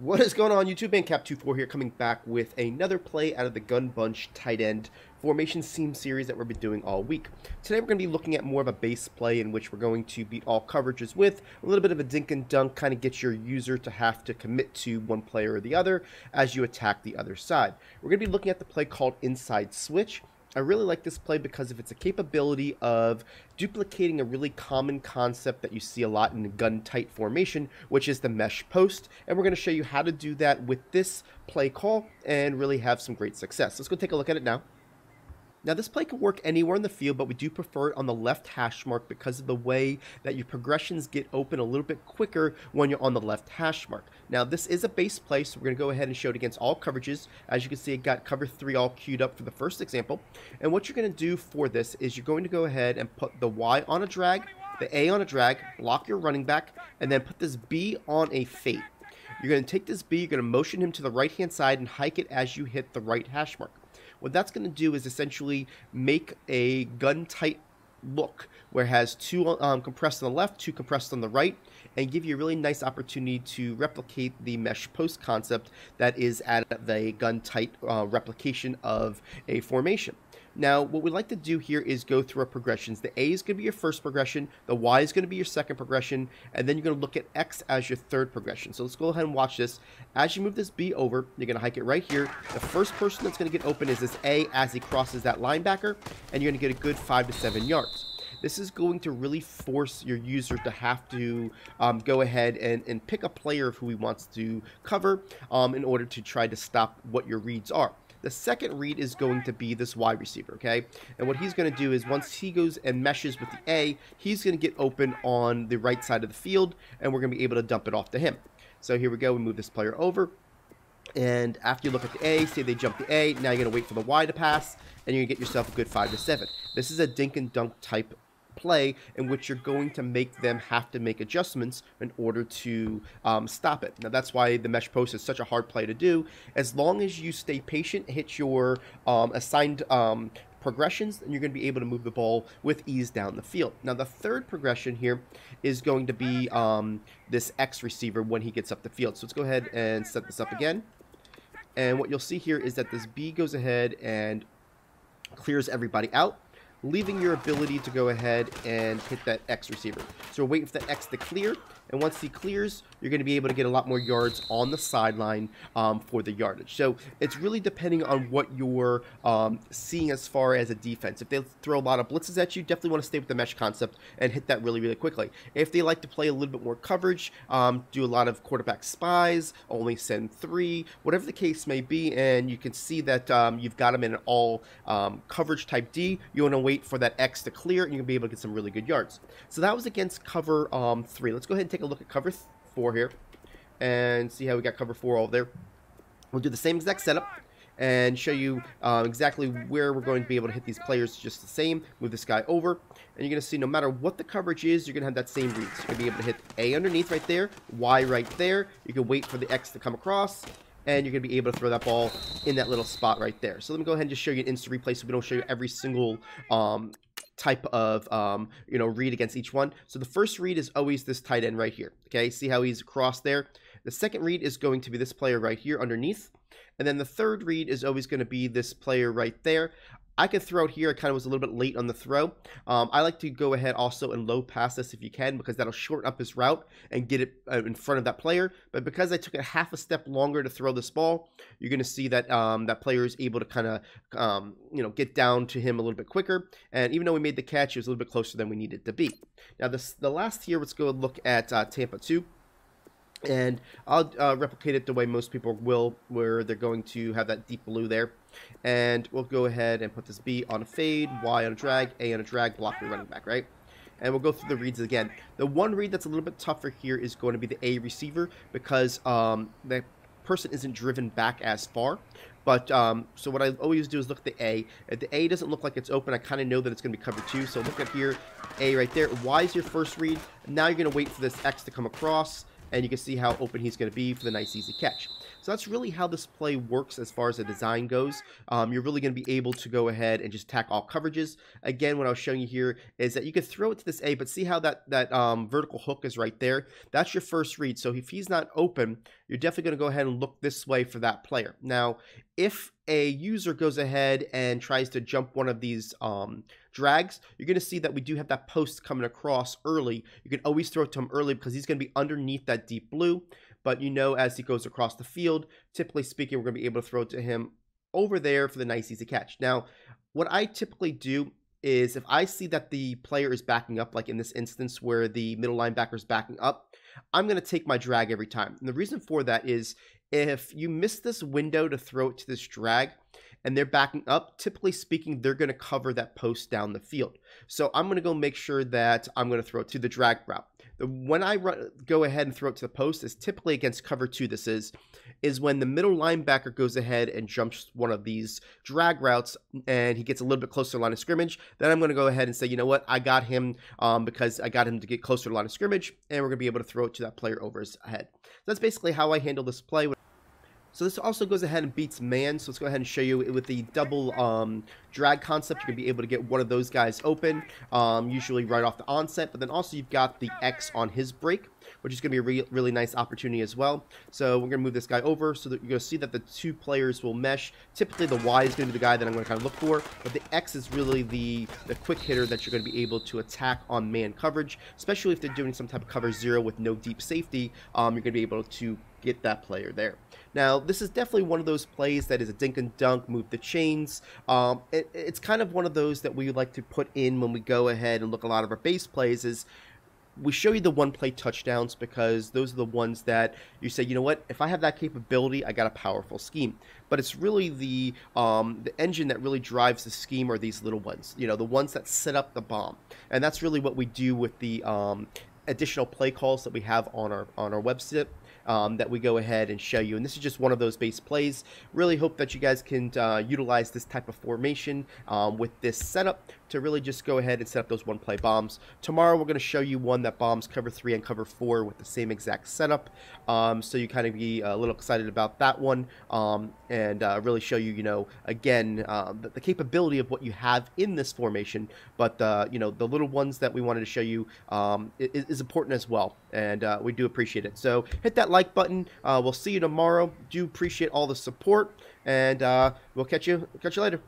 What is going on, YouTube? Cap24 here, coming back with another play out of the Gun Bunch tight end formation seam series that we've been doing all week. Today we're going to be looking at more of a base play in which we're going to beat all coverages with a little bit of a dink and dunk, kind of get your user to have to commit to one player or the other as you attack the other side. We're going to be looking at the play called Inside Switch. I really like this play because of its capability of duplicating a really common concept that you see a lot in the gun tight formation, which is the mesh post. And we're going to show you how to do that with this play call and really have some great success. Let's go take a look at it now. Now, this play can work anywhere in the field, but we do prefer it on the left hash mark because of the way that your progressions get open a little bit quicker when you're on the left hash mark. Now, this is a base play, so we're going to go ahead and show it against all coverages. As you can see, it got cover 3 all queued up for the first example. And what you're going to do for this is you're going to go ahead and put the Y on a drag, the A on a drag, block your running back, and then put this B on a fade. You're going to take this B, you're going to motion him to the right-hand side and hike it as you hit the right hash mark. What that's going to do is essentially make a gun-tight look where it has two compressed on the left, two compressed on the right, and give you a really nice opportunity to replicate the mesh post concept that is at the gun-tight replication of a formation. Now, what we like to do here is go through our progressions. The A is going to be your first progression, the Y is going to be your second progression, and then you're going to look at X as your third progression. So let's go ahead and watch this. As you move this B over, you're going to hike it right here. The first person that's going to get open is this A as he crosses that linebacker, and you're going to get a good 5 to 7 yards. This is going to really force your user to have to go ahead and pick a player who he wants to cover in order to try to stop what your reads are. The second read is going to be this wide receiver, okay? And what he's going to do is once he goes and meshes with the A, he's going to get open on the right side of the field, and we're going to be able to dump it off to him. So here we go. We move this player over. And after you look at the A, say they jump the A, now you're going to wait for the Y to pass, and you're going to get yourself a good 5 to 7. This is a dink and dunk type play in which you're going to make them have to make adjustments in order to stop it. Now, that's why the mesh post is such a hard play to do. As long as you stay patient, hit your assigned progressions, and you're going to be able to move the ball with ease down the field. Now, the third progression here is going to be this X receiver when he gets up the field. So let's go ahead and set this up again. And what you'll see here is that this B goes ahead and clears everybody out, leaving your ability to go ahead and hit that X receiver. So we're waiting for that X to clear, and once he clears, you're going to be able to get a lot more yards on the sideline for the yardage. So it's really depending on what you're seeing as far as a defense. If they throw a lot of blitzes at you, definitely want to stay with the mesh concept and hit that really, really quickly. If they like to play a little bit more coverage, do a lot of quarterback spies, only send 3, whatever the case may be, and you can see that you've got them in an all coverage type D, you want to wait for that X to clear, and you'll be able to get some really good yards. So that was against cover 3. Let's go ahead and take a look at cover 4 here and see how we got cover 4 over there. We'll do the same exact setup and show you exactly where we're going to be able to hit these players just the same. Move this guy over, and you're going to see no matter what the coverage is, you're going to have that same read. So you're going to be able to hit A underneath right there, Y right there. You can wait for the X to come across, and you're going to be able to throw that ball in that little spot right there. So let me go ahead and just show you an instant replay so we don't show you every single type of read against each one. So the first read is always this tight end right here. Okay, see how he's across there? The second read is going to be this player right here underneath. And then the third read is always going to be this player right there. I could throw it here. I kind of was a little bit late on the throw. I like to go ahead also and low pass this if you can, because that'll shorten up his route and get it in front of that player. But because I took it half a step longer to throw this ball, you're going to see that that player is able to kind of get down to him a little bit quicker. And even though we made the catch, it was a little bit closer than we needed to be. Now the last here, let's go look at Tampa 2. And I'll replicate it the way most people will, where they're going to have that deep blue there. And we'll go ahead and put this B on a fade, Y on a drag, A on a drag, block your running back, right? And we'll go through the reads again. The one read that's a little bit tougher here is going to be the A receiver, because the person isn't driven back as far. But so what I always do is look at the A. If the A doesn't look like it's open, I kind of know that it's going to be covered 2. So look at here, A right there. Y is your first read. Now you're going to wait for this X to come across, and you can see how open he's going to be for the nice easy catch. So that's really how this play works as far as the design goes. You're really going to be able to go ahead and just attack all coverages. Again, what I was showing you here is that you could throw it to this A, but see how that vertical hook is right there? That's your first read. So if he's not open, you're definitely going to go ahead and look this way for that player. Now, if a user goes ahead and tries to jump one of these drags, you're going to see that we do have that post coming across early. You can always throw it to him early because he's going to be underneath that deep blue. But you know, as he goes across the field, typically speaking, we're going to be able to throw it to him over there for the nice easy catch. Now, what I typically do is if I see that the player is backing up, like in this instance where the middle linebacker is backing up, I'm going to take my drag every time. And the reason for that is if you miss this window to throw it to this drag and they're backing up, typically speaking, they're going to cover that post down the field. So I'm going to go make sure that I'm going to throw it to the drag route. When I go ahead and throw it to the post is typically against cover 2. This is when the middle linebacker goes ahead and jumps one of these drag routes and he gets a little bit closer to the line of scrimmage. Then I'm going to go ahead and say, you know what, I got him because I got him to get closer to the line of scrimmage, and we're going to be able to throw it to that player over his head. So that's basically how I handle this play. So this also goes ahead and beats man. So let's go ahead and show you with the double drag concept. You're going to be able to get one of those guys open, usually right off the onset. But then also you've got the X on his break, which is going to be a really nice opportunity as well. So we're going to move this guy over so that you're going to see that the two players will mesh. Typically the Y is going to be the guy that I'm going to kind of look for, but the X is really the quick hitter that you're going to be able to attack on man coverage, especially if they're doing some type of cover 0 with no deep safety. You're going to be able to get that player there. Now, this is definitely one of those plays that is a dink and dunk, move the chains. It's kind of one of those that we like to put in when we go ahead and look at a lot of our base plays is we show you the one-play touchdowns because those are the ones that you say, you know what, if I have that capability, I got a powerful scheme. But it's really the engine that really drives the scheme are these little ones, you know, the ones that set up the bomb. And that's really what we do with the additional play calls that we have on our website. That we go ahead and show you, and this is just one of those base plays. Really hope that you guys can utilize this type of formation with this setup to really just go ahead and set up those one-play bombs. Tomorrow we're going to show you one that bombs cover 3 and cover 4 with the same exact setup, so you kind of be a little excited about that one, and really show you, you know, again, the capability of what you have in this formation. But you know, the little ones that we wanted to show you is important as well, and we do appreciate it. So hit that like button. We'll see you tomorrow. Do appreciate all the support, and we'll catch you later.